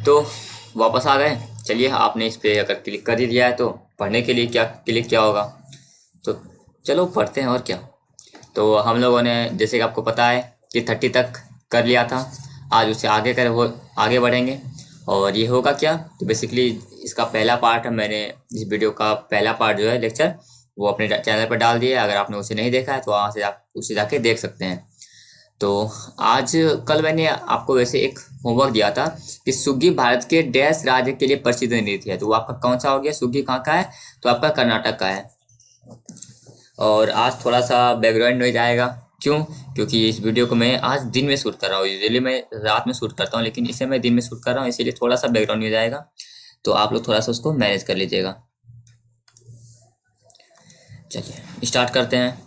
तो वापस आ गए। चलिए, आपने इस पे अगर क्लिक कर ही दिया है तो पढ़ने के लिए क्या क्लिक क्या होगा, तो चलो पढ़ते हैं और क्या। तो हम लोगों ने जैसे कि आपको पता है कि 30 तक कर लिया था। आज उससे आगे कर वो आगे बढ़ेंगे। और ये होगा क्या, तो बेसिकली इसका पहला पार्ट है, मैंने इस वीडियो का पहला पार्ट जो है लेक्चर वो अपने चैनल पर डाल दिया है। अगर आपने उसे नहीं देखा है तो वहाँ से आप उसे जाके देख सकते हैं। तो आज कल मैंने आपको वैसे एक होमवर्क दिया था कि सुग्गी भारत के डैश राज्य के लिए प्रसिद्ध नृत्य है। तो वो आपका कौन सा हो गया, सुग्गी कहाँ का है, तो आपका कर्नाटक का है। और आज थोड़ा सा बैकग्राउंड नॉइज आएगा, क्यों, क्योंकि इस वीडियो को मैं आज दिन में शूट कर रहा हूँ। यूजुअली मैं रात में शूट करता हूँ, लेकिन इसे मैं दिन में शूट कर रहा हूँ, इसीलिए थोड़ा सा बैकग्राउंड नॉइज आएगा। तो आप लोग थोड़ा सा उसको मैनेज कर लीजिएगा। चलिए स्टार्ट करते हैं।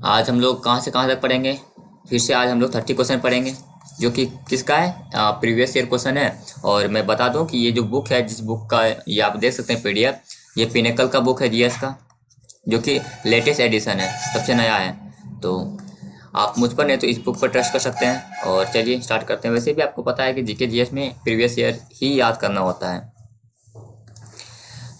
आज हम लोग कहाँ से कहाँ तक पढ़ेंगे, फिर से आज हम लोग 30 क्वेश्चन पढ़ेंगे, जो कि किसका है, प्रीवियस ईयर क्वेश्चन है। और मैं बता दूं कि ये जो बुक है, जिस बुक का ये आप देख सकते हैं पीडीएफ, ये पिनेकल का बुक है जीएस का, जो कि लेटेस्ट एडिशन है, सबसे नया है। तो आप मुझ पर नहीं तो इस बुक पर ट्रस्ट कर सकते हैं। और चलिए स्टार्ट करते हैं। वैसे भी आपको पता है कि जीके जीएस में प्रीवियस ईयर ही याद करना होता है।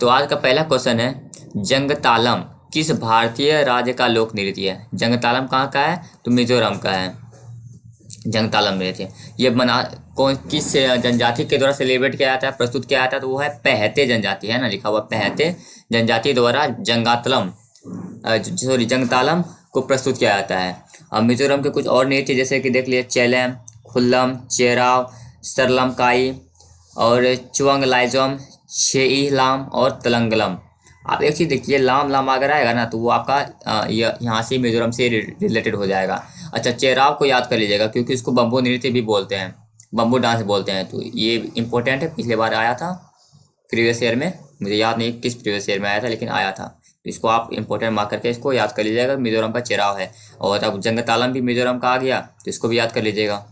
तो आज का पहला क्वेश्चन है, जंगतालम किस भारतीय राज्य का लोक नृत्य है। जंगतालम कहाँ का है, तो मिजोरम का है जंगतालम नृत्य। ये बना कौन किस जनजाति के द्वारा सेलिब्रेट किया जाता है, प्रस्तुत किया जाता है, तो वो है पहते जनजाति, है ना, लिखा हुआ पहते जनजाति द्वारा जंगातलम सॉरी जंगतालम को प्रस्तुत किया जाता है। अब मिजोरम के कुछ और नृत्य जैसे कि देख लिए, चेलम, खुल्लम, चेराव, सरलमकाई और चुवंगलाइजम, छेईलाम और तलंगलम। आप एक चीज़ देखिए, लाम लाम अगर आएगा ना तो वो आपका यहाँ से मिजोरम से रिलेटेड हो जाएगा। अच्छा, चेराव को याद कर लीजिएगा, क्योंकि इसको बम्बू नृत्य भी बोलते हैं, बम्बू डांस बोलते हैं। तो ये इंपॉर्टेंट है, पिछले बार आया था प्रीवियस ईयर में, मुझे याद नहीं किस प्रीवियस ईयर में आया था, लेकिन आया था। तो इसको आप इंपॉर्टेंट मार्क करके इसको याद कर लीजिएगा, मिजोरम का चेराव है। और अब जंगतालम भी मिजोरम का आ गया, तो इसको भी याद कर लीजिएगा।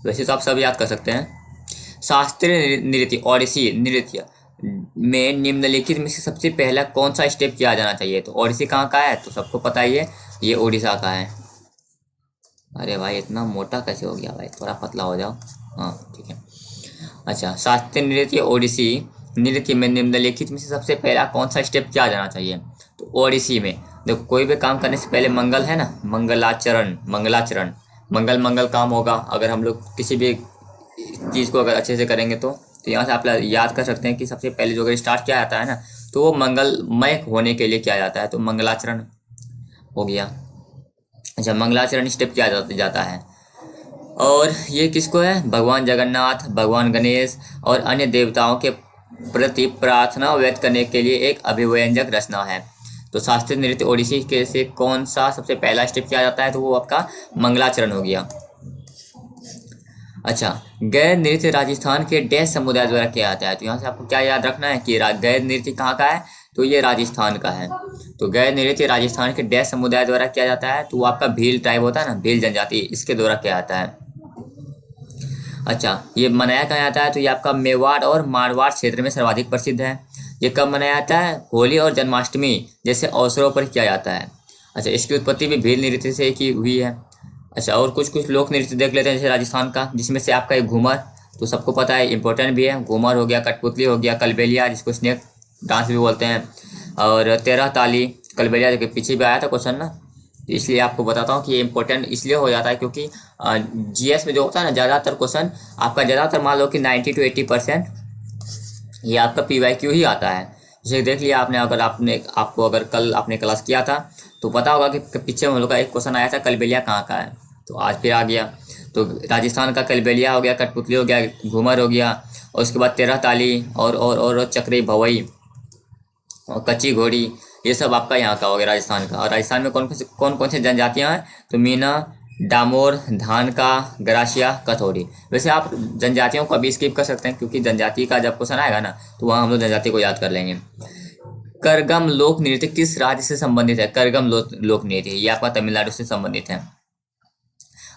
वैसे तो आप सब याद कर सकते हैं। शास्त्रीय नृत्य ओडिसी नृत्य में निम्नलिखित में से सबसे पहला कौन सा स्टेप किया जाना चाहिए। तो ओडिसी कहाँ का है, तो सबको पता ही है, ये उड़ीसा का है। अरे भाई इतना मोटा कैसे हो गया भाई, थोड़ा पतला हो जाओ। हाँ ठीक है। अच्छा, शास्त्रीय नृत्य ओडिसी नृत्य में निम्नलिखित में से सबसे पहला कौन सा स्टेप किया जाना चाहिए। तो ओडिसी में देखो, कोई भी काम करने से पहले मंगल है ना, मंगलाचरण, मंगलाचरण, मंगल मंगल काम होगा। अगर हम लोग किसी भी चीज़ को अगर अच्छे से करेंगे तो यहाँ से आप याद कर सकते हैं कि सबसे पहले जो अगर स्टार्ट किया जाता है ना, तो वो मंगलमय होने के लिए किया जाता है, तो मंगलाचरण हो गया। अच्छा, मंगलाचरण स्टेप किया जाता है। और ये किसको है, भगवान जगन्नाथ, भगवान गणेश और अन्य देवताओं के प्रति प्रार्थना व्यक्त करने के लिए एक अभिव्यंजक रचना है। तो शास्त्रीय नृत्य ओडिसी के से कौन सा सबसे पहला स्टेप किया जाता है, तो वो आपका मंगलाचरण हो गया। अच्छा, गैर नृत्य राजस्थान के डैश समुदाय द्वारा किया जाता है। तो यहाँ से आपको क्या याद रखना है कि गैर नृत्य कहाँ का है, तो ये राजस्थान का है। तो गैर नृत्य राजस्थान के डैश समुदाय द्वारा किया जाता है, तो वो आपका भील ट्राइब होता है ना, भील जनजाति, इसके द्वारा किया जाता है। अच्छा, ये मनाया कहाँ जाता है, तो ये आपका मेवाड़ और मारवाड़ क्षेत्र में सर्वाधिक प्रसिद्ध है। ये कब मनाया जाता है, होली और जन्माष्टमी जैसे अवसरों पर किया जाता है। अच्छा, इसकी उत्पत्ति भी भील नृत्य से की हुई है। अच्छा, और कुछ कुछ लोक नृत्य देख लेते हैं, जैसे राजस्थान का, जिसमें से आपका एक घूमर, तो सबको पता है, इंपॉर्टेंट भी है। घूमर हो गया, कठपुतली हो गया, कलबेलिया जिसको स्नेक डांस भी बोलते हैं, और तेरह ताली, कलबेलिया जो पीछे भी आया था क्वेश्चन ना, तो इसलिए आपको बताता हूँ कि ये इंपॉर्टेंट इसलिए हो जाता है क्योंकि जीएस में जो होता है ना, ज़्यादातर क्वेश्चन आपका, ज़्यादातर मान लो कि 90 to 80% ये आपका पीवाईक्यू ही आता है। जैसे देख लिया आपने, अगर आपको अगर कल आपने क्लास किया था तो पता होगा कि पीछे हम लोग का एक क्वेश्चन आया था, कलबेलिया कहाँ का है, तो आज फिर आ गया। तो राजस्थान का कलबेलिया हो गया, कठपुतली हो गया, घूमर हो गया, और उसके बाद तेरह ताली और चक्री भवई और कच्ची घोड़ी, ये सब आपका यहाँ का हो गया राजस्थान का। और राजस्थान में कौन कौन से जनजातियाँ हैं, तो मीना, डामोर, धान का, गरासिया, कथोरी। वैसे आप जनजातियों को अभी स्किप कर सकते हैं, क्योंकि जनजाति का जब क्वेश्चन आएगा ना, तो वहाँ हम लोग जनजाति को याद कर लेंगे। करगम लोक नृत्य किस राज्य से संबंधित है। करगम लोक नृत्य ये आपका तमिलनाडु से संबंधित है।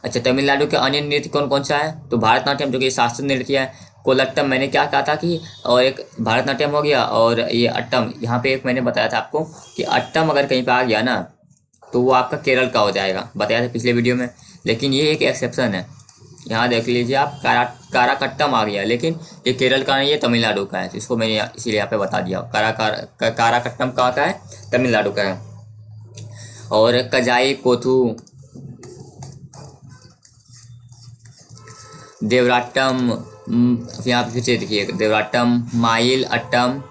अच्छा, तमिलनाडु के अन्य नृत्य कौन कौन सा है, तो भारतनाट्यम जो कि शास्त्रीय नृत्य है, कोलट्टम मैंने क्या कहा था कि, और एक भारतनाट्यम हो गया, और ये अट्टम, यहाँ पे एक मैंने बताया था आपको कि अट्टम अगर कहीं पे आ गया ना, तो वो आपका केरल का हो जाएगा, बताया था पिछले वीडियो में। लेकिन ये एक एक्सेप्शन है, यहाँ देख लीजिए आप, काराकट्टम आ गया, लेकिन ये केरल का नहीं, ये तमिलनाडु का है, तो इसको मैंने इसीलिए यहाँ पे बता दिया। काराकट्टम कहाँ का है? तमिलनाडु का है। और कजाई कोथू, देवराट्टम, यहाँ पे फिर देखिए, देवराट्टम, माइल अट्टम,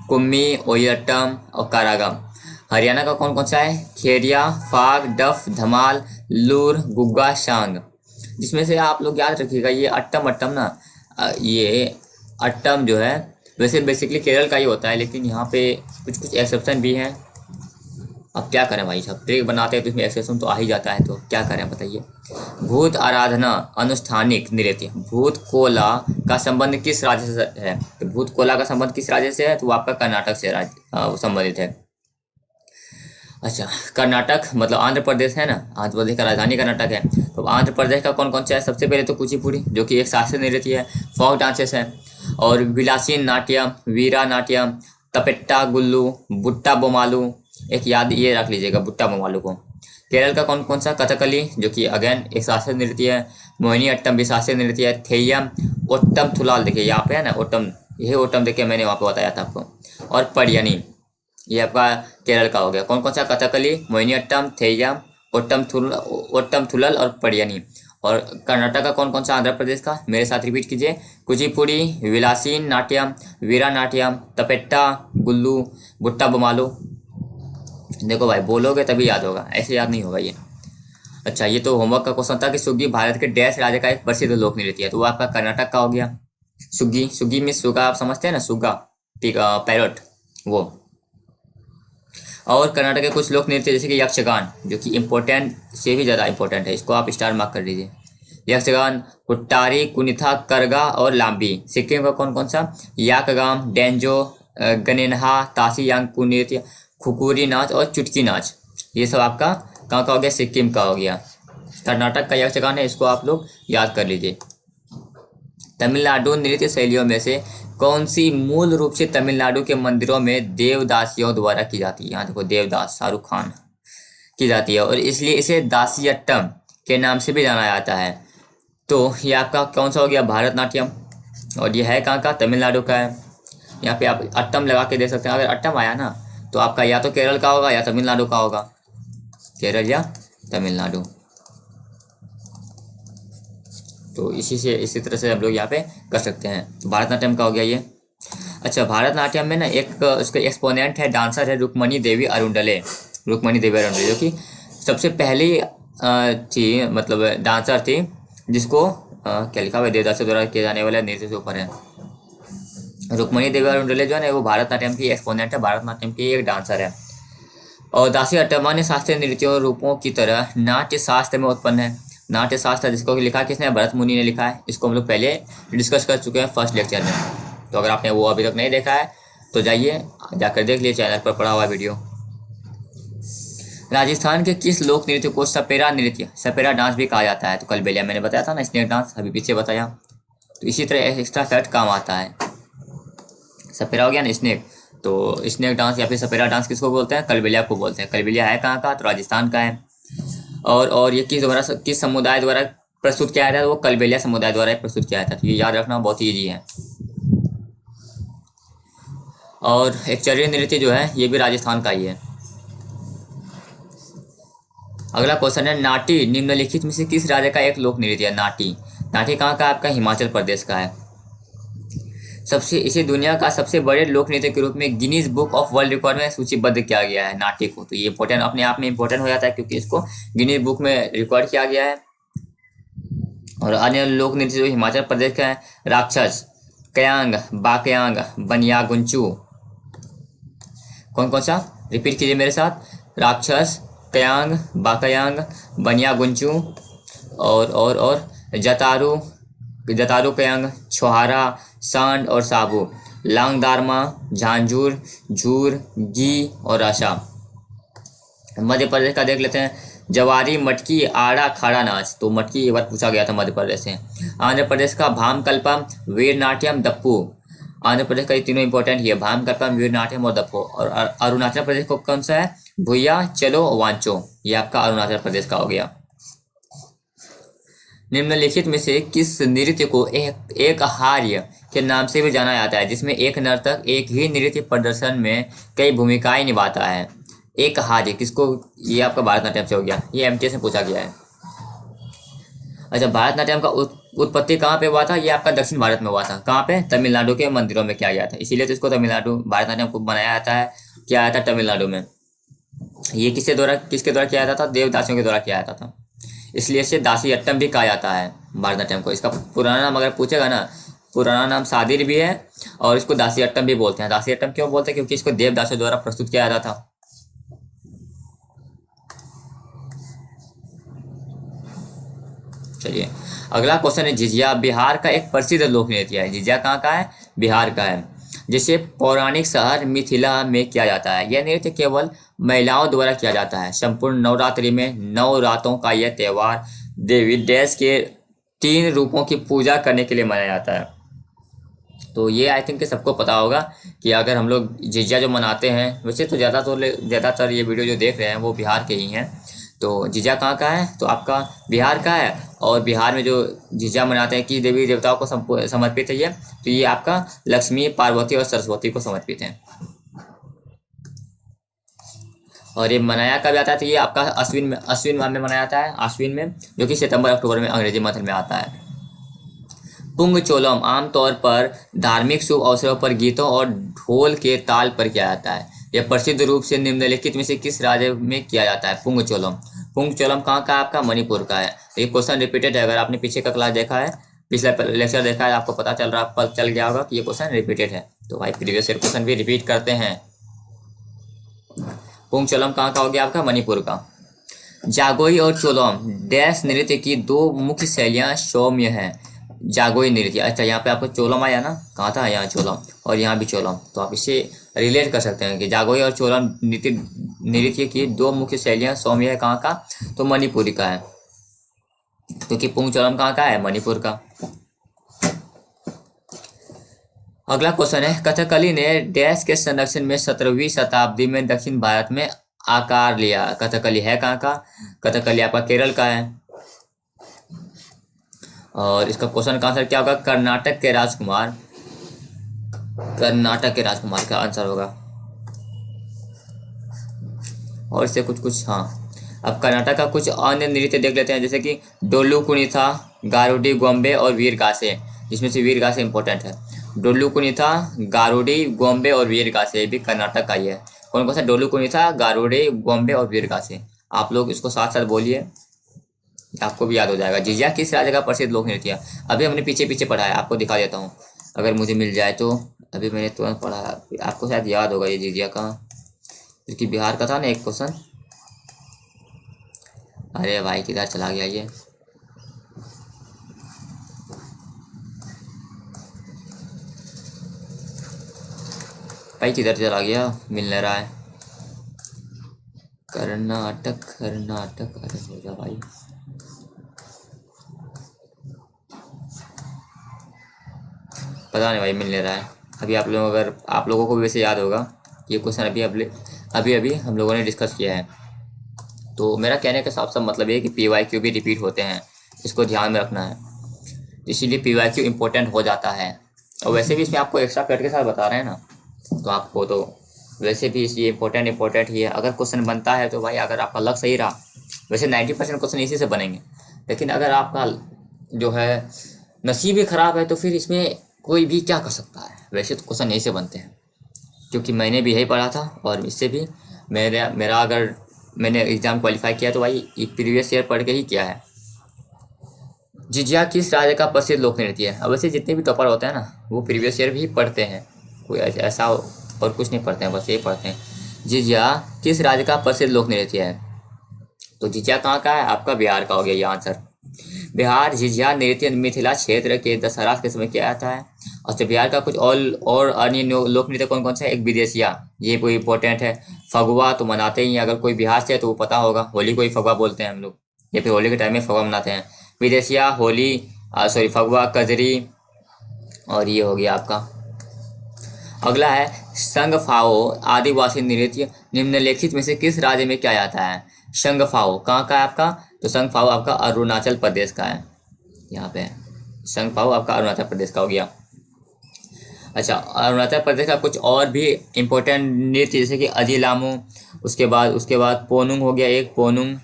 कुम्मी, ओयट्टम और कारागम। हरियाणा का कौन कौन सा है? खेरिया, फाग, डफ, धमाल, लूर, गुग्गा, शांग। जिसमें से आप लोग याद रखिएगा, ये अट्टम अट्टम ना, ये अट्टम जो है वैसे बेसिकली केरल का ही होता है, लेकिन यहाँ पे कुछ कुछ एक्सेप्शन भी हैं। अब क्या करें भाई साहब, ट्रिक बनाते हैं तो इसमें एक्सेप्शन तो आ ही जाता है, तो क्या करें बताइए। भूत आराधना अनुष्ठानिक नृत्य, भूत कोला का संबंध किस राज्य से है? तो भूत कोला का संबंध किस राज्य से है? तो वो आपका कर्नाटक से संबंधित है। अच्छा, कर्नाटक मतलब आंध्र प्रदेश है ना, आंध्र प्रदेश का राजधानी कर्नाटक है। तो आंध्र प्रदेश का कौन कौन सा है? सबसे पहले तो कुचिपुड़ी, जो कि एक शास्त्रीय नृत्य है, फोक डांसेस है, और विलासीन नाट्यम, वीरा नाट्यम, तपेट्टा गुल्लू, बुट्टा बोमालू, एक याद ये रख लीजिएगा बुट्टा बोमालू को। केरल का कौन कौन सा? कथकली, जो कि अगेन एक शास्त्रीय नृत्य है, मोहिनी अट्टम भी शास्त्रीय नृत्य है, थेयम, ओट्टम थुलाल, देखिए यहाँ पे है ना ओट्टम, यही ओट्टम देखिए मैंने वहाँ पे बताया था आपको, और पडियनी, ये आपका केरल का हो गया। कौन कौन सा? कथकली, मोहिनीअट्टम, थेय्यम, ओट्टम थुलल और पडियनी। और कर्नाटक का कौन कौन सा? आंध्र प्रदेश का, मेरे साथ रिपीट कीजिए, कुचिपुड़ी, विलासीन नाट्यम, वीरा नाट्यम, तपेट्टा गुल्लू, बुट्टा बोमालू। देखो भाई, बोलोगे तभी याद होगा, ऐसे याद नहीं होगा ये। अच्छा, ये तो होमवर्क का क्वेश्चन था कि सुग्गी भारत के डैश राज्य का एक प्रसिद्ध लोक नृत्य है, तो वो आपका कर्नाटक का हो गया। सुग्गी, सुग्गी में सुगा आप समझते हैं ना, सुगा पैरट, वो। और कर्नाटक के कुछ लोक नृत्य जैसे कि यक्षगान, जो कि इम्पोर्टेंट से भी ज़्यादा इम्पोर्टेंट है, इसको आप स्टार मार्क कर लीजिए। यक्षगान, कुट्टारी, कुनिथा, करगा और लाम्बी। सिक्किम का कौन कौन सा? याकगाम, डेंजो, गनेनहा, तासी यांगपू नृत्य, खुकुरी नाच और चुटकी नाच। ये सब आपका कहाँ का हो गया? सिक्किम का हो गया। कर्नाटक का यक्षगान है, इसको आप लोग याद कर लीजिए। तमिलनाडु नृत्य शैलियों में से कौन सी मूल रूप से तमिलनाडु के मंदिरों में देवदासियों द्वारा की जाती है? यहाँ देखो, देवदास, शाहरुख खान, की जाती है, और इसलिए इसे दासियट्टम के नाम से भी जाना जाता है। तो ये आपका कौन सा हो गया? भारतनाट्यम। और ये है कहाँ का? तमिलनाडु का है। यहाँ पे आप अट्टम लगा के दे सकते हैं, अगर अट्टम आया ना तो आपका या तो केरल का होगा या तमिलनाडु का होगा, केरल या तमिलनाडु। तो इसी तरह से हम लोग यहाँ पे कर सकते हैं। तो भारतनाट्यम का हो गया ये। अच्छा, भारतनाट्यम में ना एक उसके एक्सपोनेंट है, डांसर है रुक्मणी देवी अरुंडले, रुक्मणी देवी अरुंडले, जो कि सबसे पहली थी, मतलब डांसर थी, जिसको क्या लिखा हुआ है, देवदास द्वारा किए जाने वाले नृत्य से ऊपर है। रुक्मणी देवी अरुंडले जो है ना, वो भारतनाट्यम की एक्सपोनेंट है, भारतनाट्यम की एक डांसर है। और दासी अट्टम शास्त्रीय नृत्यों रूपों की तरह नाट्य शास्त्र में उत्पन्न है। नाट्य शास्त्र जिसको लिखा किसने? भरत मुनि ने लिखा है। इसको हम लोग पहले डिस्कस कर चुके हैं फर्स्ट लेक्चर में, तो अगर आपने वो अभी तक नहीं देखा है तो जाइए जाकर देख लीजिए, चैनल पर पड़ा हुआ वीडियो। राजस्थान के किस लोक नृत्य को सपेरा नृत्य, सपेरा डांस भी कहा जाता है? तो कल बेलिया मैंने बताया था ना, स्नेक डांस, अभी पीछे बताया। तो इसी तरह एक्स्ट्रा फैक्ट काम आता है। सपेरा हो गया ना स्नेक, तो स्नेक डांस या फिर सपेरा डांस किसको बोलते हैं? कलबेलिया को बोलते हैं। कलबेलिया है कहाँ का? तो राजस्थान का है। और ये किस समुदाय द्वारा प्रस्तुत किया जाता है? वो कलबेलिया समुदाय द्वारा प्रस्तुत किया जाता है। तो ये याद रखना बहुत ईजी है। और एक चर्य नृत्य जो है ये भी राजस्थान का ही है। अगला क्वेश्चन है, नाटी निम्नलिखित में से किस राज्य का एक लोक नृत्य है? नाटी, नाटी कहाँ का? आपका हिमाचल प्रदेश का है। इसे दुनिया का सबसे बड़े लोक नृत्य के रूप में Guinness book of world record में सूचीबद्ध किया गया है नाट्य को। तो ये इंपॉर्टेंट, अपने आप में इंपॉर्टेंट हो जाता है, क्योंकि इसको गिनीज बुक में रिकॉर्ड किया गया है। और अन्य लोक नृत्य जो हिमाचल प्रदेश का है, राक्षस, कयांग, बाकयांग, बनियागुंचू। कौन कौन सा? रिपीट कीजिए मेरे साथ, राक्षस, कयांग, बाकयांग, बनियागुंचू और जतारू कयांग, छोहारा, सांड और साबू, लांगदारमा, झांझूर, झूर, गी और आशा। मध्य प्रदेश का देख लेते हैं, जवारी, मटकी, आड़ा, खाड़ा नाच। तो मटकी एक बार पूछा गया था मध्य प्रदेश से। आंध्र प्रदेश का भामकल्पम, वीर नाट्यम, दप्पू। आंध्र प्रदेश का ये तीनों इंपॉर्टेंट ही है, भामकल्पम, वीर नाट्यम और दप्पू। और अरुणाचल प्रदेश को कौन सा है? भुया, चलो, वांचो। ये आपका अरुणाचल प्रदेश का हो गया। निम्नलिखित में से किस नृत्य को एक हार्य के नाम से भी जाना जाता है, जिसमें एक नर्तक एक ही नृत्य प्रदर्शन में कई भूमिकाएं निभाता है? एक हार्य किसको? ये आपका भारतनाट्यम से हो गया, ये एमटीएस में पूछा गया है। अच्छा, भारतनाट्यम का उत्पत्ति कहाँ पे हुआ था? ये आपका दक्षिण भारत में हुआ था। कहाँ पे? तमिलनाडु के मंदिरों में किया गया था, इसीलिए तो इसको तमिलनाडु भारतनाट्यम को बनाया जाता है, किया जाता है तमिलनाडु में। ये किसके द्वारा किया जाता था? देवदासियों के द्वारा किया जाता था, इसलिए इसे दासी अट्टम भी कहा जाता है भारतनाट्यम को। इसका पुराना नाम अगर पूछेगा ना, पुराना नाम सादिर भी है और इसको दासी अट्टम भी बोलते हैं। दासी अट्टम क्यों बोलते हैं? क्योंकि इसको देवदासियों द्वारा प्रस्तुत किया जाता था। चलिए, अगला क्वेश्चन है झिझिया बिहार का एक प्रसिद्ध लोक नृत्य है। झिझिया कहाँ का है? बिहार का है, जिसे पौराणिक शहर मिथिला में किया जाता है। यह नृत्य केवल महिलाओं द्वारा किया जाता है। संपूर्ण नवरात्रि में 9 रातों का यह त्योहार देवी डैश के 3 रूपों की पूजा करने के लिए मनाया जाता है। तो ये आई थिंक सबको पता होगा कि अगर हम लोग झिझिया जो मनाते हैं, वैसे तो ज़्यादातर ये वीडियो जो देख रहे हैं वो बिहार के ही हैं। तो झिझिया कहाँ का है? तो आपका बिहार का है, और बिहार में जो झिझिया मनाते हैं कि देवी देवताओं को समर्पित है ये, तो ये आपका लक्ष्मी, पार्वती और सरस्वती को समर्पित है। और ये मनाया कब जाता है? तो ये आपका अश्विन माह में मनाया जाता है, अश्विन में, जो कि सितंबर अक्टूबर में अंग्रेजी मंथ में आता है। पुंगचोलम आमतौर पर धार्मिक शुभ अवसरों पर गीतों और ढोल के ताल पर किया जाता है। यह प्रसिद्ध रूप से निम्नलिखित में से किस राज्य में किया जाता है? पुंगचोलम कहाँ का? आपका मणिपुर का है। ये क्वेश्चन रिपीटेड है, अगर आपने पीछे का क्लास देखा है, पिछला लेक्चर देखा है, आपको पता चल गया होगा कि ये क्वेश्चन रिपीटेड है। तो भाई प्रीवियस ईयर क्वेश्चन भी रिपीट करते हैं। पुंगचोलम कहाँ का हो गया? आपका मणिपुर का। जागोई और चोलम डैश नृत्य की 2 मुख्य शैलियाँ सौम्य हैं। जागोई नृत्य, अच्छा यहाँ पे आपको चोलम आया ना, कहाँ था? यहाँ चोलम, और यहाँ भी चोलम, तो आप इसे रिलेट कर सकते हैं कि जागोई और चोलम नृत्य की 2 मुख्य शैलियाँ सौम्य है। कहाँ का? तो मणिपुरी का है, क्योंकि पुंगचोलम कहाँ का है? मणिपुर का। अगला क्वेश्चन है, कथकली ने डैश के संरक्षण में 17वीं शताब्दी में दक्षिण भारत में आकार लिया। कथकली है कहाँ का? कथकली आपका केरल का है, और इसका क्वेश्चन का आंसर क्या होगा? कर्नाटक के राजकुमार का आंसर होगा। और इससे कुछ हाँ, अब कर्नाटक का कुछ अन्य नृत्य देख लेते हैं, जैसे कि डोलू कुनिथा, गारुडी गोम्बे और वीरगासे, जिसमें से वीरगासे इंपॉर्टेंट है। डोलू कुनिथा, गारुडी गोम्बे और वीरगासे भी कर्नाटक का ही है। कौन सा? डोलू कुनिथा, गारुडी गोम्बे और वीरगासे। आप लोग इसको साथ साथ बोलिए, आपको भी याद हो जाएगा। झिझिया किस राज्य का प्रसिद्ध लोक नृत्य है? अभी हमने पीछे पढ़ा है, आपको दिखा देता हूँ अगर मुझे मिल जाए तो। अभी मैंने तुरंत पढ़ा है, आपको शायद याद होगा ये झिझिया का, क्योंकि बिहार का था ना एक क्वेश्चन। अरे भाई किधर चला गया ये? भाई किधर चला गया? मिल नहीं रहा है। कर्नाटक, अरे हो जा भाई। पता नहीं भाई, मिल नहीं रहा है। अभी आप लोगों को भी वैसे याद होगा, ये क्वेश्चन अभी हम लोगों ने डिस्कस किया है। तो मेरा कहने का साफ मतलब ये है कि PYQ भी रिपीट होते हैं, इसको ध्यान में रखना है, इसीलिए PYQ इम्पोर्टेंट हो जाता है। और वैसे भी इसमें आपको एक्स्ट्रा कट के साथ बता रहे हैं ना, तो आपको तो वैसे भी ये इम्पोर्टेंट ही है। अगर क्वेश्चन बनता है तो भाई, अगर आपका लक सही रहा, वैसे 90% क्वेश्चन इसी से बनेंगे, लेकिन अगर आपका जो है नसीब ही ख़राब है तो फिर इसमें कोई भी क्या कर सकता है। वैसे तो क्वेश्चन यही से बनते हैं, क्योंकि मैंने भी यही पढ़ा था, और इससे भी मेरा अगर मैंने एग्ज़ाम क्वालिफाई किया तो भाई प्रीवियस ईयर पढ़ के ही किया है। झिझिया किस राज्य का प्रसिद्ध लोक नृत्य है? अब वैसे जितने भी टॉपर होते हैं ना, वो प्रीवियस ईयर भी पढ़ते हैं, कोई ऐसा और कुछ नहीं पढ़ते हैं, बस यही पढ़ते हैं। झिझिया किस राज्य का प्रसिद्ध लोक नृत्य है? तो झिझिया कहाँ का है? आपका बिहार का हो गया ये आंसर। बिहार झिझिया नृत्य मिथिला क्षेत्र के दशहरा के समय किया जाता है। और बिहार का कुछ और अन्य लोक नृत्य कौन कौन सा है? एक विदेशिया, ये कोई इंपॉर्टेंट है। फगुआ तो मनाते ही हैं, अगर कोई बिहार से है तो वो पता होगा, होली को ही फगुआ बोलते हैं हम लोग, या फिर होली के टाइम में फगुआ मनाते हैं। विदेशिया, होली, फगुआ, कजरी, और ये हो गया आपका। अगला है संगफाओ आदिवासी नृत्य निम्नलिखित में से किस राज्य में किया जाता है? संगफाओ कहाँ का है आपका? तो संगफाओ आपका अरुणाचल प्रदेश का है। यहाँ पे संगपाऊ आपका अरुणाचल प्रदेश का हो गया। अच्छा, अरुणाचल प्रदेश का कुछ और भी इम्पोर्टेंट नृत्य जैसे कि अजीलामू, उसके बाद पोनुंग हो गया एक, पोनुंग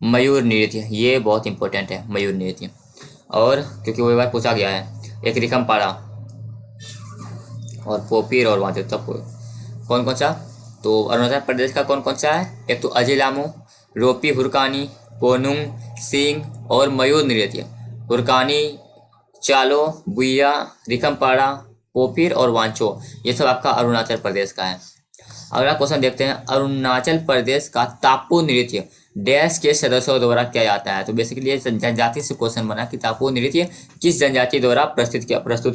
मयूर नृत्य, ये बहुत इंपॉर्टेंट है मयूर नृत्य। और क्योंकि वो एक बार पूछा गया है, एक रिकमपाड़ा और पोपीर और वहाँ तब कौन कौन सा, तो अरुणाचल प्रदेश का कौन कौन सा है, एक तो अजीलामू, रोपी हुरकानी, पोनुंग, सिंह और मयूर नृत्य। हुरकानी, चालो, बुइया, रिकमपाड़ा, पोपीर और वांचो, ये सब आपका अरुणाचल प्रदेश का है। अगला क्वेश्चन देखते हैं, अरुणाचल प्रदेश का तापू नृत्य डैश के सदस्यों द्वारा किया जाता है। तो बेसिकली ये जनजाति से क्वेश्चन बना कि तापू नृत्य किस जनजाति द्वारा प्रस्तुत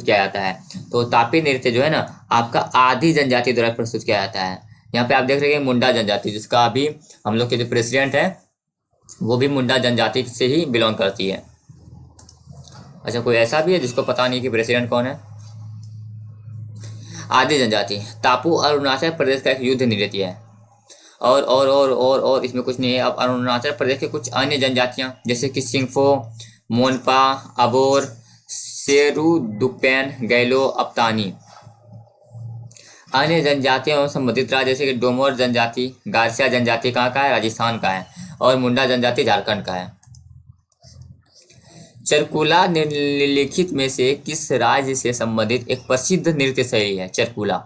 किया जाता है। तो तापी नृत्य जो है ना आपका आधी जनजाति द्वारा प्रस्तुत किया जाता है। यहाँ पे आप देख रहे हैं मुंडा जनजाति, जिसका अभी हम लोग के जो प्रेसिडेंट है वो भी मुंडा जनजाति से ही बिलोंग करती है। अच्छा, कोई ऐसा भी है जिसको पता नहीं कि प्रेसिडेंट कौन है। आदि जनजाति तापू अरुणाचल प्रदेश का एक युद्ध नृत्य है। और इसमें कुछ नहीं है। अब अरुणाचल प्रदेश के कुछ अन्य जनजातियां जैसे कि सिंगफो, मोनपा, अबोर, सेरू, दुपेन, गैलो, अपतानी। अन्य जनजातियों से संबंधित राज्य जैसे कि डोमोर जनजाति, गारसिया जनजाति कहाँ का है, राजस्थान का है, और मुंडा जनजाति झारखंड का है। चरकुला निम्नलिखित में से किस राज्य से संबंधित एक प्रसिद्ध नृत्य शैली है। चरकुला,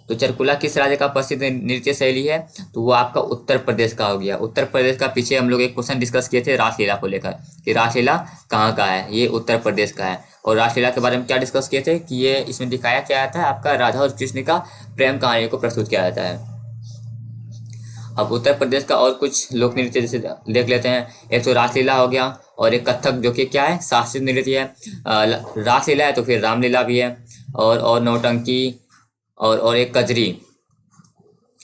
तो चरकुला किस राज्य का प्रसिद्ध नृत्य शैली है, तो वो आपका उत्तर प्रदेश का हो गया। उत्तर प्रदेश का पीछे हम लोग एक क्वेश्चन डिस्कस किए थे रासलीला को लेकर कि रासलीला कहाँ का है, ये उत्तर प्रदेश का है। और रासलीला के बारे में क्या डिस्कस किए थे कि ये इसमें दिखाया क्या जाता है, आपका राधा और कृष्ण का प्रेम कहानी को प्रस्तुत किया जाता है। अब उत्तर प्रदेश का और कुछ लोक नृत्य जैसे देख लेते हैं। एक तो रासलीला हो गया और एक कथक जो कि क्या है, शास्त्रीय नृत्य है। रासलीला है तो फिर रामलीला भी है, और नौटंकी और एक कजरी।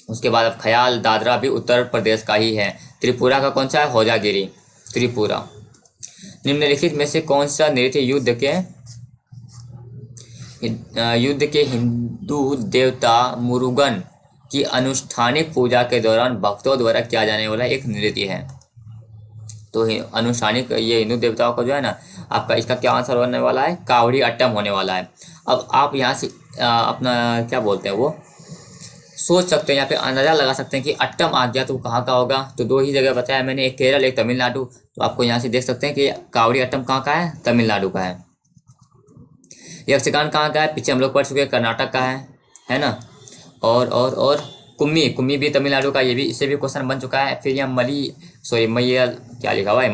उसके बाद अब ख्याल दादरा भी उत्तर प्रदेश का ही है। त्रिपुरा का कौन सा है, होजागिरी, त्रिपुरा। निम्नलिखित में से कौन सा नृत्य युद्ध के हिंदू देवता मुरुगन की अनुष्ठानिक पूजा के दौरान भक्तों द्वारा किया जाने वाला एक नृत्य है। तो अनुष्ठानिक ये हिंदू देवताओं का जो है ना आपका, इसका क्या आंसर होने वाला है, कावड़ी अट्टम होने वाला है। अब आप यहाँ से अपना क्या बोलते हैं वो सोच सकते हैं, यहाँ पे अंदाजा लगा सकते हैं कि अट्टम आ गया तो कहाँ का होगा। तो दो ही जगह बताया मैंने, एक केरल एक तमिलनाडु। तो आपको यहाँ से देख सकते हैं कि कावड़ी अट्टम कहाँ का है, तमिलनाडु का है। यक्षगान कहाँ का है, पीछे हम लोग पढ़ चुके हैं, कर्नाटक का है ना। और कुम्मी, कुम्मी भी तमिलनाडु का, ये भी इससे भी क्वेश्चन बन चुका है। फिर यहाँ मैया क्या लिखा हुआ है,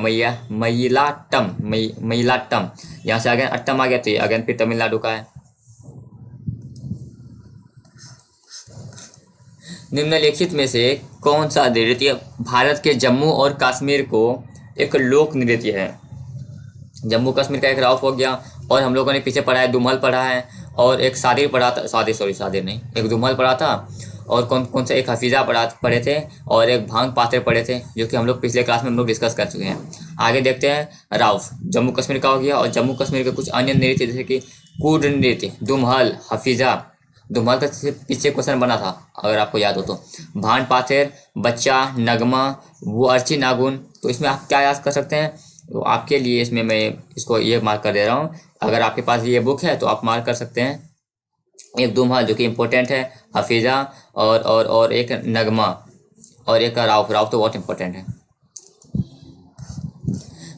मयिलाट्टम, यहाँ से अगेन अट्टम आ गया तो ये अगेन फिर तमिलनाडु का है। निम्नलिखित में से कौन सा नृत्य भारत के जम्मू और कश्मीर को एक लोक नृत्य है। जम्मू कश्मीर का एक राउफ हो गया, और हम लोगों ने पीछे पढ़ा है दुमल पढ़ा है, और एक सादिर पढ़ा था, सादिर नहीं, एक दुमल पढ़ा था, और कौन कौन सा एक हफीज़ा पढ़े थे, और एक भांग पात्र पढ़े थे, जो कि हम लोग पिछले क्लास में हम लोग डिस्कस कर चुके हैं। आगे देखते हैं राउफ जम्मू कश्मीर का हो गया। और जम्मू कश्मीर के कुछ अन्य नृत्य जैसे कि कूड नृत्य, दुमहल, हफीज़ा, दुमहल का पीछे क्वेश्चन बना था अगर आपको याद हो तो, भान पाथेर, बच्चा, नगमा, वो अर्ची नागुन। तो इसमें आप क्या याद कर सकते हैं, तो आपके लिए इसमें मैं इसको ये मार्क कर दे रहा हूँ। अगर आपके पास ये बुक है तो आप मार्क कर सकते हैं, एक दुम्हा जो कि इम्पोर्टेंट है, हफीज़ा और एक नगमा, और एक राउफ तो बहुत इम्पोर्टेंट है।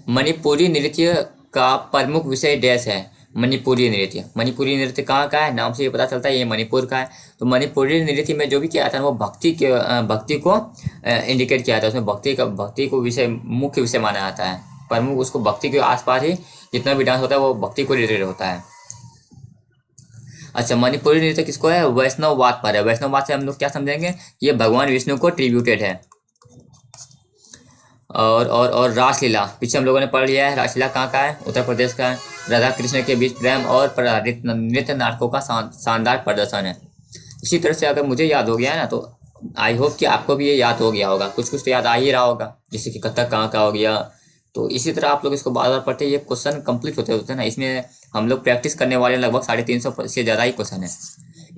मणिपुरी नृत्य का प्रमुख विषय डैश है। मणिपुरी नृत्य कहाँ का है, नाम से ये पता चलता है ये मणिपुर का है। तो मणिपुरी नृत्य में जो भी किया जाता है वो भक्ति को इंडिकेट किया जाता है। उसमें भक्ति को मुख्य विषय माना जाता है, प्रमुख, उसको भक्ति के आसपास ही जितना भी डांस होता है वो भक्ति को रिलेटेड होता है। अच्छा, मणिपुरी नृत्य किसको है, वैष्णववाद पर है। वैष्णववाद से हम लोग क्या समझेंगे, ये भगवान विष्णु को ट्रिब्यूटेड है। और रासलीला पीछे हम लोगों ने पढ़ लिया है, रासलीला कहाँ का है, उत्तर प्रदेश का है। राधा कृष्ण के बीच प्रेम और नृत्य नाटकों का शानदार प्रदर्शन है। इसी तरह से अगर मुझे याद हो गया है ना, तो आई होप कि आपको भी ये याद हो गया होगा, कुछ कुछ तो याद आ ही रहा होगा, जैसे कि कथक कहाँ का हो गया। तो इसी तरह आप लोग इसको बार बार पढ़ते, ये क्वेश्चन कंप्लीट होते होते ना, इसमें हम लोग प्रैक्टिस करने वाले लगभग 350 से ज़्यादा ही क्वेश्चन है।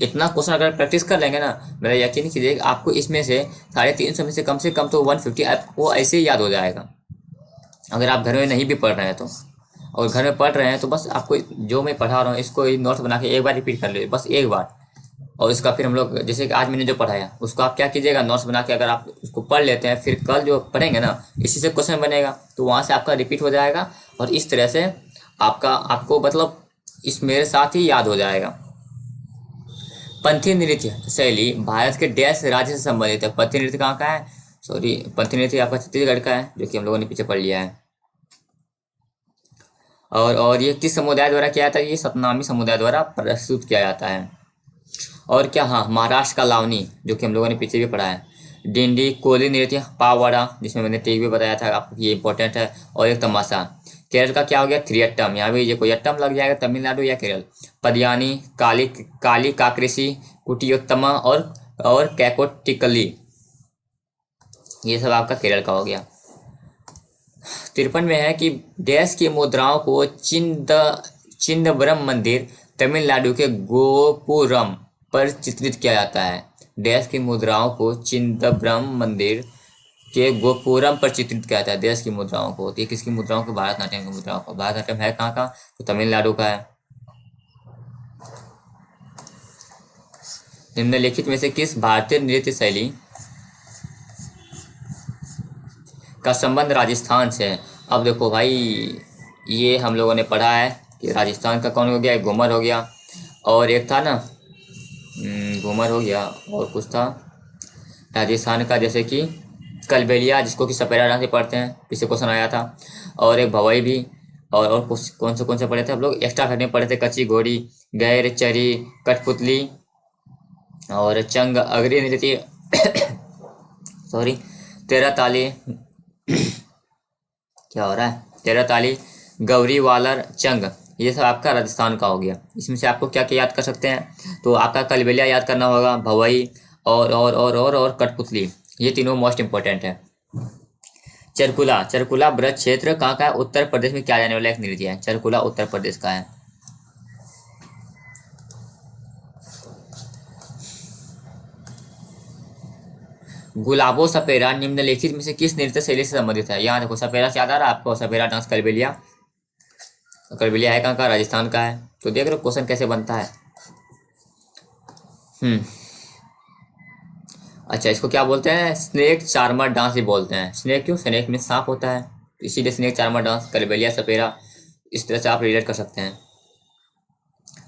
इतना क्वेश्चन अगर प्रैक्टिस कर लेंगे ना, मेरा यकीन कीजिए आपको इसमें से 350 में से कम तो 150 आपको ऐसे ही याद हो जाएगा, अगर आप घर में नहीं भी पढ़ रहे हैं तो। और घर में पढ़ रहे हैं तो बस आपको जो मैं पढ़ा रहा हूँ इसको नोट्स बना के एक बार रिपीट कर लीजिए, बस एक बार। और इसका फिर हम लोग जैसे कि आज मैंने जो पढ़ाया उसको आप क्या कीजिएगा, नोट्स बना के अगर आप उसको पढ़ लेते हैं फिर कल जो पढ़ेंगे ना इसी से क्वेश्चन बनेगा तो वहाँ से आपका रिपीट हो जाएगा और इस तरह से आपको मतलब इस मेरे साथ ही याद हो जाएगा। पंथी नृत्य शैली भारत के डैश राज्य से संबंधित है। पंथी नृत्य कहाँ का है, सॉरी पंथी नृत्य आपका छत्तीसगढ़ का है जो कि हम लोगों ने पीछे पढ़ लिया है। और ये किस समुदाय द्वारा किया जाता है, ये सतनामी समुदाय द्वारा प्रस्तुत किया जाता है। और क्या, हाँ महाराष्ट्र का लावनी जो कि हम लोगों ने पीछे भी पढ़ा है। डिंडी, कोली नृत्य, पावड़ा जिसमें मैंने टेक भी बताया था आपको ये इंपॉर्टेंट है। और एक तमाशा। केरल का क्या हो गया, थिरियट्टम, यहाँ भी ये कोई अट्टम लग जाएगा, तमिलनाडु या केरल। पदियानी, काली काली काकृषि, कुटियोत्तमा और कैकोटिकली, ये सब आपका केरल का हो गया। 53 में है कि देश की मुद्राओं को चिदंबरम मंदिर तमिलनाडु के गोपुरम पर चित्रित किया जाता है। देश की मुद्राओं को चिदंबरम मंदिर के गोपुरम पर चित्रित किया जाता है। देश की मुद्राओं को, तो ये किसकी मुद्राओं को, भारतनाट्यम की मुद्राओं को। भारतनाट्यम है कहाँ का, तो तमिलनाडु का है। निम्नलिखित में से किस भारतीय नृत्य शैली का संबंध राजस्थान से है। अब देखो भाई, ये हम लोगों ने पढ़ा है कि राजस्थान का कौन हो गया, घूमर हो गया और एक था ना घूमर हो गया और कुछ था राजस्थान का, जैसे कि कलबेलिया जिसको कि सपेरा डांस से पढ़ते हैं, पीछे क्वेश्चन आया था। और एक भवई भी। और कुछ कौन से पढ़े थे हम लोग, एक्स्ट्रा घटने पढ़े थे, कच्ची घोड़ी, गैर चरी, कठपुतली और चंग अग्री नृत्य सॉरी तेरह ताली क्या हो रहा है, तेरह ताली, गौरी वालर, चंग, ये सब आपका राजस्थान का हो गया। इसमें से आपको क्या क्या याद कर सकते हैं, तो आपका कलबेलिया याद करना होगा, भवई और कठपुतली, ये तीनों मोस्ट इंपॉर्टेंट है। चरकुला, चरकुला ब्रज क्षेत्र कहाँ का है, उत्तर प्रदेश में क्या जाने वाला एक नृत्य है। चरकुला उत्तर प्रदेश का है। गुलाबो सपेरा निम्नलिखित में से किस नृत्य शैली से संबंधित है। यहाँ देखो सपेरा से याद आ रहा है आपको, सपेरा डांस कलबेलिया, कलबेलिया है कहाँ का, राजस्थान का है। तो देख लो क्वेश्चन कैसे बनता है। अच्छा, इसको क्या बोलते हैं, स्नेक चार्मर डांस भी बोलते हैं। स्नेक क्यों, स्नेक में सांप होता है तो इसीलिए स्नेक चार्मर डांस, कलबेलिया सपेरा, इस तरह से आप रिलेट कर सकते हैं।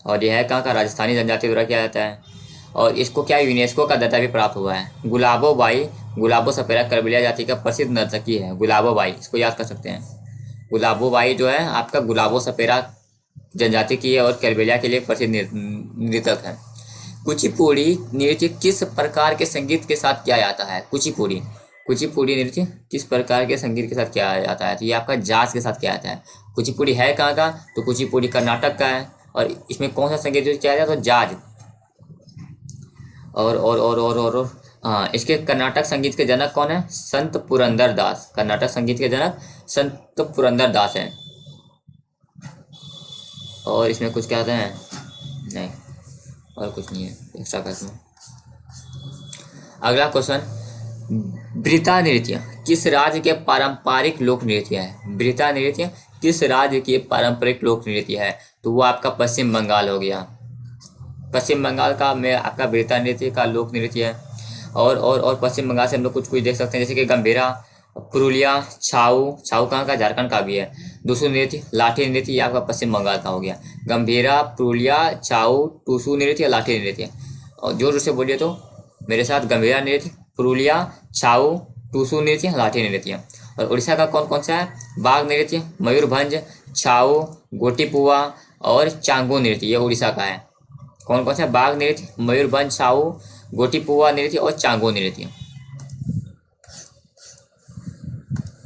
और यह है कहाँ का, राजस्थानी जनजाति द्वारा किया जाता है। और इसको क्या यूनेस्को का दर्जा भी प्राप्त हुआ है। गुलाबो बाई, गुलाबो सपेरा कलबेलिया जाति का प्रसिद्ध नर्तकी है। गुलाबो बाई, इसको याद कर सकते हैं। गुलाबो बाई जो है आपका गुलाबो सपेरा जनजाति की है और कलबेलिया के लिए प्रसिद्ध नृतक है। कुचिपुड़ी नृत्य किस प्रकार के संगीत के साथ किया जाता है। कुचिपुड़ी, कुचिपुड़ी नृत्य किस प्रकार के संगीत के साथ किया जाता है, तो ये आपका जाज के साथ किया जाता है। कुचिपुड़ी है कहाँ का, तो कुचिपुड़ी कर्नाटक का है। और इसमें कौन सा संगीत यूज किया जाता है, तो जाज। और हाँ, इसके कर्नाटक संगीत के जनक कौन है, संत पुरंदर दास। कर्नाटक संगीत के जनक संत पुरंदर दास हैं। और इसमें कुछ कहते हैं, नहीं और कुछ नहीं है एक्स्ट्रा का इसमें। अगला क्वेश्चन, ब्रिता नृत्य किस राज्य के पारंपरिक लोक नृत्य है। ब्रिता नृत्य किस राज्य के पारंपरिक लोक नृत्य है, तो वो आपका पश्चिम बंगाल हो गया। पश्चिम बंगाल का में आपका ब्रिता नृत्य का लोक नृत्य है। और पश्चिम बंगाल से हम लोग कुछ कुछ देख सकते हैं, जैसे कि गंभीरा, पुरुलिया, छाऊ, छाऊ कहाँ का, झारखंड का भी है। टुसू नृत्य, लाठी नृत्य, ये आपका पश्चिम बंगाल का हो गया। गंभीरा, पुरुलिया, छाऊ, टुसू नृत्य, लाठी नृत्य। और जोर से बोलिए तो मेरे साथ, गंभीरा नृत्य, पुरुलिया, छाऊ, टुसू नृत्य, लाठी नृत्य। और उड़ीसा का कौन कौन सा है, बाघ नृत्य, मयूरभंज, छाऊ, गोटीपुआ और चांगो नृत्य, ये उड़ीसा का है। कौन कौन सा, बाघ नृत्य, मयूरभंज, छाऊ, गोटीपुआ नृत्य और चांगो नृत्य।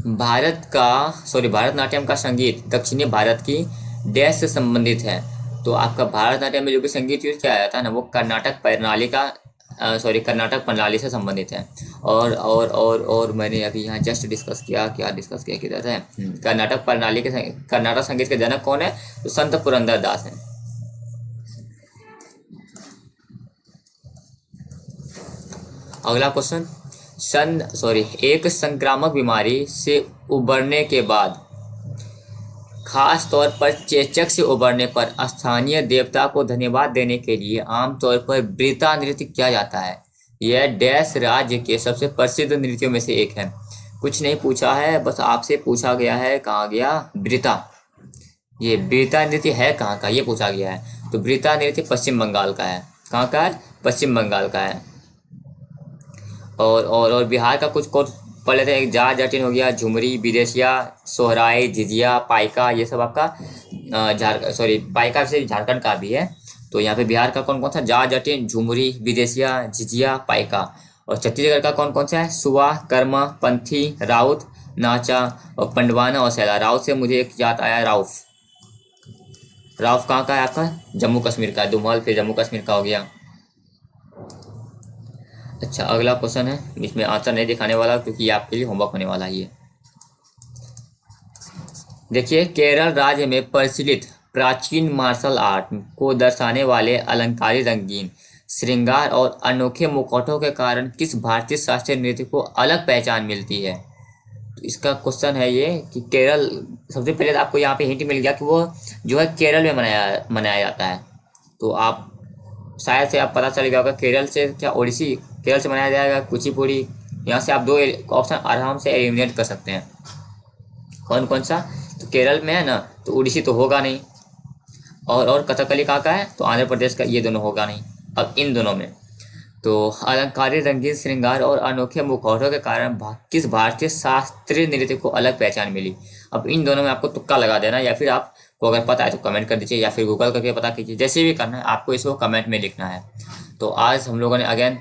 भारतनाट्यम का संगीत दक्षिणी भारत की डैश से संबंधित है। तो आपका भारतनाट्यम में जो भी संगीत यूज किया जाता है ना, वो कर्नाटक प्रणाली से संबंधित है। और मैंने अभी यहाँ जस्ट डिस्कस किया, क्या डिस्कस किया किधर है, कर्नाटक संगीत के जनक कौन है, तो संत पुरंदर दास हैं। अगला क्वेश्चन, एक संक्रामक बीमारी से उबरने के बाद खास तौर पर चेचक से उबरने पर स्थानीय देवता को धन्यवाद देने के लिए आमतौर पर वृता नृत्य किया जाता है। यह डैश राज्य के सबसे प्रसिद्ध नृत्यों में से एक है। कुछ नहीं पूछा है, बस आपसे पूछा गया है कहाँ गया वृता। ये वृता नृत्य है कहाँ का, ये पूछा गया है। तो वृता नृत्य पश्चिम बंगाल का है। कहाँ का है? पश्चिम बंगाल का है। और बिहार का कुछ कोर्स पढ़ लेते हैं। जाट जटिन हो गया, झुमरी, विदेशिया, सोहराई, झिझिया, पाइका, ये सब आपका पाइका से झारखंड का भी है। तो यहाँ पे बिहार का कौन कौन सा? जाट जटिन, झुमरी, विदेशिया, झिझिया, पाइका। और छत्तीसगढ़ का कौन कौन सा है? सुवा, कर्मा, पंथी, राउत, नाचा और पंडवाना और सैला। राउत से मुझे एक याद आया, राउफ। राउफ कहाँ का है आपका? जम्मू कश्मीर का। दुमहल फिर जम्मू कश्मीर का हो गया। अच्छा, अगला क्वेश्चन है, इसमें आंसर नहीं दिखाने वाला क्योंकि ये आपके लिए होमवर्क होने वाला ही है। देखिए, केरल राज्य में प्रचलित प्राचीन मार्शल आर्ट को दर्शाने वाले अलंकारी रंगीन श्रृंगार और अनोखे मुखौटों के कारण किस भारतीय शास्त्रीय नृत्य को अलग पहचान मिलती है? तो इसका क्वेश्चन है ये कि केरल, सबसे पहले तो आपको यहाँ पे हिंट मिल गया कि वो जो है केरल में मनाया जाता है। तो आप शायद से आप पता चल गया होगा केरल से क्या ओडिसी, केरल से मनाया जाएगा कुचिपुड़ी। यहाँ से आप दो ऑप्शन आराम से एलिमिनेट कर सकते हैं। कौन कौन सा? तो केरल में है ना, तो ओडिसी तो होगा नहीं। और कथकली कहाँ का है? तो आंध्र प्रदेश का। ये दोनों होगा नहीं। अब इन दोनों में तो अलंकारी रंगीन श्रृंगार और अनोखे मुखौटों के कारण किस भारतीय शास्त्रीय नृत्य को अलग पहचान मिली? अब इन दोनों में आपको तुक्का लगा देना, या फिर आपको अगर पता है तो कमेंट कर दीजिए, या फिर गूगल करके पता कीजिए। जैसे भी करना है आपको, इसको कमेंट में लिखना है। तो आज हम लोगों ने अगेन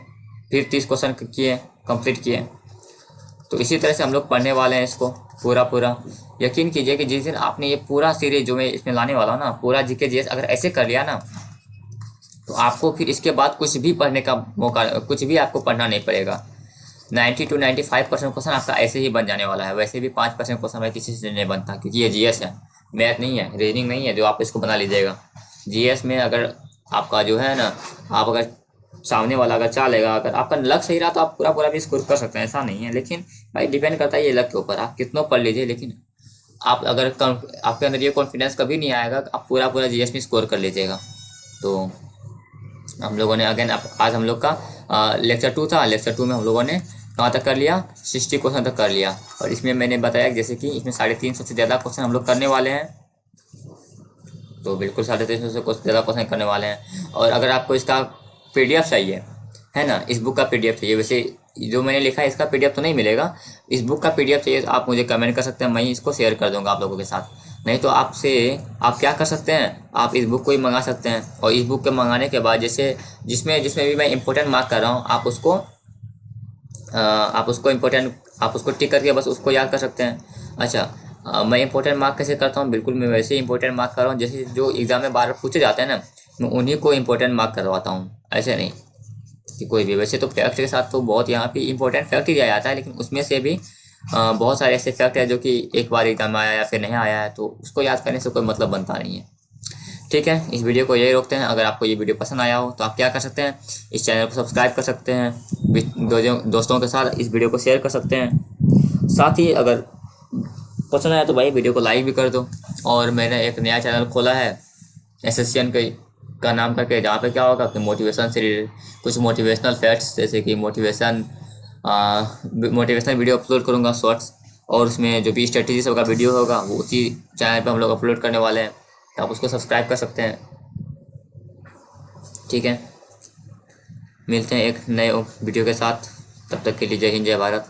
फिर 30 क्वेश्चन किए, कंप्लीट किए। तो इसी तरह से हम लोग पढ़ने वाले हैं इसको पूरा। यकीन कीजिए कि जिस दिन आपने ये पूरा सीरीज जो मैं इसमें लाने वाला हूँ ना, पूरा जीके जीएस अगर ऐसे कर लिया ना, तो आपको फिर इसके बाद कुछ भी पढ़ने का मौका, कुछ भी आपको पढ़ना नहीं पड़ेगा। 90 to 95% क्वेश्चन आपका ऐसे ही बन जाने वाला है। वैसे भी 5% क्वेश्चन भाई किसी से नहीं बनता, क्योंकि ये जीएस है, मैथ नहीं है, रीजनिंग नहीं है जो आप इसको बना लीजिएगा। जीएस में अगर आपका जो है ना, आप अगर सामने वाला अगर चालेगा, अगर आपका लक सही रहा तो आप पूरा भी स्कोर कर सकते हैं, ऐसा नहीं है। लेकिन भाई डिपेंड करता है ये लक के ऊपर, आप कितना पढ़ लीजिए। लेकिन आप अगर आपके अंदर ये कॉन्फिडेंस कभी नहीं आएगा, आप पूरा जीएस में स्कोर कर लीजिएगा। तो हम लोगों ने अगेन आज हम लोग का लेक्चर 2 था। लेक्चर 2 में हम लोगों ने कहाँ तक कर लिया? 60 क्वेश्चन तक कर लिया। और इसमें मैंने बताया जैसे कि इसमें 350 से ज़्यादा क्वेश्चन हम लोग करने वाले हैं। तो बिल्कुल 350 से कुछ ज़्यादा क्वेश्चन करने वाले हैं। और अगर आपको इसका पीडीएफ चाहिए है ना, इस बुक का पीडीएफ चाहिए, वैसे जो मैंने लिखा है इसका पीडीएफ तो नहीं मिलेगा, इस बुक का पीडीएफ चाहिए, आप मुझे कमेंट कर सकते हैं, मैं इसको शेयर कर दूंगा आप लोगों के साथ। नहीं तो आप क्या कर सकते हैं, आप इस बुक को ही मंगा सकते हैं। और इस बुक के मंगाने के बाद जैसे जिसमें भी मैं इंपॉर्टेंट मार्क कर रहा हूँ, आप उसको टिक करके बस उसको याद कर सकते हैं। अच्छा, मैं इंपॉर्टेंट मार्क कैसे करता हूँ? बिल्कुल मैं वैसे ही इंपॉर्टेंट मार्क कर रहा हूँ जैसे जो एग्जाम में बार पूछे जाते हैं ना, मैं उन्हीं को इंपॉर्टेंट मार्क करवाता हूँ, ऐसे नहीं कि कोई भी। वैसे तो फैक्ट के साथ तो बहुत यहाँ पे इंपॉर्टेंट फैक्ट ही दिया जाता है, लेकिन उसमें से भी बहुत सारे ऐसे फैक्ट है जो कि एक बार एग्जाम में आया या फिर नहीं आया है, तो उसको याद करने से कोई मतलब बनता नहीं है। ठीक है, इस वीडियो को यही रोकते हैं। अगर आपको ये वीडियो पसंद आया हो तो आप क्या कर सकते हैं, इस चैनल को सब्सक्राइब कर सकते हैं, दोस्तों के साथ इस वीडियो को शेयर कर सकते हैं। साथ ही अगर पसंद आया तो भाई वीडियो को लाइक भी कर दो। और मैंने एक नया चैनल खोला है एसएससीएन का नाम करके, जहाँ पे क्या होगा कि मोटिवेशन से रिलेटेड कुछ मोटिवेशनल फैक्ट्स, जैसे कि मोटिवेशनल वीडियो अपलोड करूँगा शॉर्ट्स, और उसमें जो भी स्ट्रेटेजी सबका वीडियो होगा वो उसी चैनल पे हम लोग अपलोड करने वाले हैं। आप उसको सब्सक्राइब कर सकते हैं। ठीक है, मिलते हैं एक नए वीडियो के साथ, तब तक के लिए जय हिंद जय भारत।